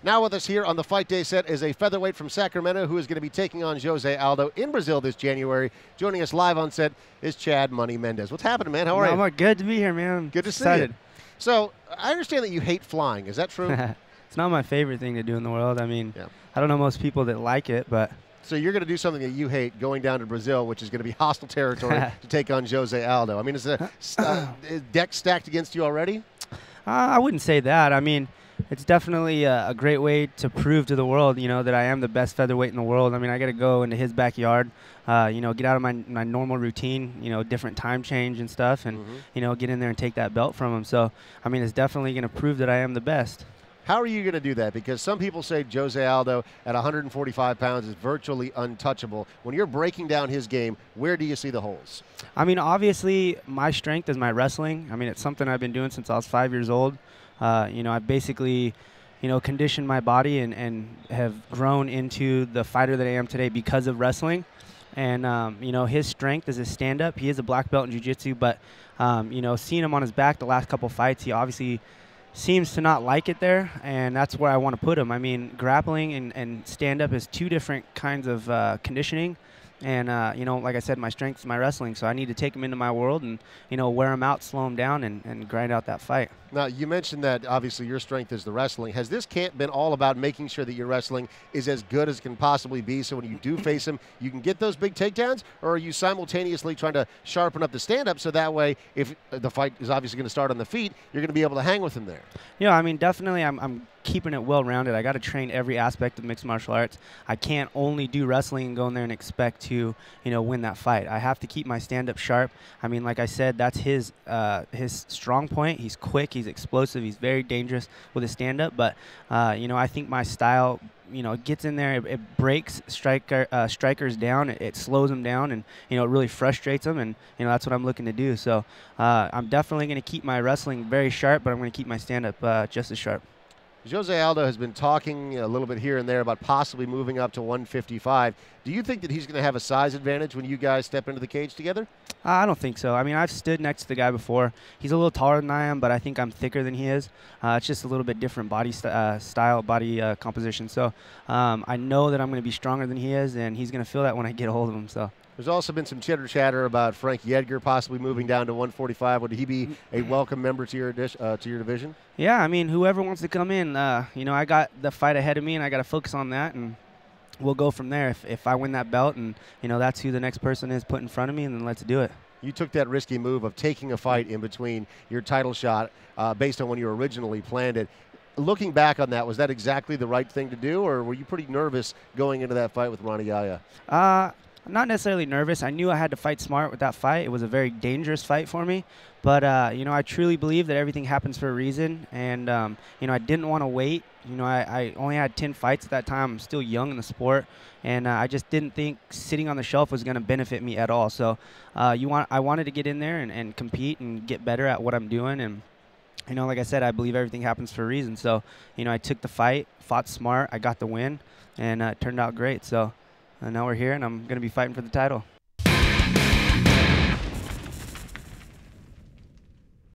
Now with us here on the Fight Day set is a featherweight from Sacramento who is going to be taking on Jose Aldo in Brazil this January. Joining us live on set is Chad Money Mendes. What's happening, man? How are you? I'm good to be here, man. Good to see you. So I understand that you hate flying. Is that true? It's not my favorite thing to do in the world. I mean, yeah. I don't know most people that like it, but... So you're going to do something that you hate, going down to Brazil, which is going to be hostile territory to take on Jose Aldo. I mean, is the deck stacked against you already? I wouldn't say that. I mean, it's definitely a great way to prove to the world, that I am the best featherweight in the world. I mean, I got to go into his backyard, get out of my normal routine, different time change and stuff, and, get in there and take that belt from him. So, I mean, it's definitely going to prove that I am the best. How are you going to do that? Because some people say Jose Aldo at 145 pounds is virtually untouchable. When you're breaking down his game, where do you see the holes? I mean, obviously, my strength is my wrestling. I mean, it's something I've been doing since I was 5 years old. I've basically, conditioned my body and have grown into the fighter that I am today because of wrestling. And, his strength is his stand-up. He is a black belt in jiu-jitsu, but, seeing him on his back the last couple fights, he obviously seems to not like it there, and that's where I want to put him. I mean, grappling and stand-up is two different kinds of conditioning. And, like I said, my strength is my wrestling, so I need to take him into my world and, wear him out, slow him down, and grind out that fight. Now, you mentioned that, obviously, your strength is the wrestling. Has this camp been all about making sure that your wrestling is as good as it can possibly be, so when you do face him, you can get those big takedowns, or are you simultaneously trying to sharpen up the stand-up so that way, if the fight is obviously going to start on the feet, you're going to be able to hang with him there? Yeah, I mean, definitely I'm keeping it well-rounded. I got to train every aspect of mixed martial arts. I can't only do wrestling and go in there and expect to, win that fight. I have to keep my stand-up sharp. I mean, like I said, that's his strong point. He's quick, he's explosive, he's very dangerous with his stand-up. But, I think my style, gets in there, it breaks strikers down, it slows them down, and, it really frustrates them, and, that's what I'm looking to do. So I'm definitely going to keep my wrestling very sharp, but I'm going to keep my stand-up just as sharp. Jose Aldo has been talking a little bit here and there about possibly moving up to 155. Do you think that he's going to have a size advantage when you guys step into the cage together? I don't think so. I mean, I've stood next to the guy before. He's a little taller than I am, but I think I'm thicker than he is. It's just a little bit different body style, body composition. So I know that I'm going to be stronger than he is, and he's going to feel that when I get a hold of him. So. There's also been some chitter-chatter about Frankie Edgar possibly moving down to 145. Would he be a welcome member to your division? Yeah, I mean, whoever wants to come in, I got the fight ahead of me, and I got to focus on that, and we'll go from there. If I win that belt, and that's who the next person is put in front of me, and then let's do it. You took that risky move of taking a fight in between your title shot based on when you originally planned it. Looking back on that, was that exactly the right thing to do, or were you pretty nervous going into that fight with Ronnie Yaya? Not necessarily nervous. I knew I had to fight smart with that fight. It was a very dangerous fight for me. But, I truly believe that everything happens for a reason. And, I didn't want to wait. I only had 10 fights at that time. I'm still young in the sport. And I just didn't think sitting on the shelf was going to benefit me at all. So I wanted to get in there and compete and get better at what I'm doing. And, like I said, I believe everything happens for a reason. So, I took the fight, fought smart. I got the win. And it turned out great. So. And now we're here, and I'm going to be fighting for the title.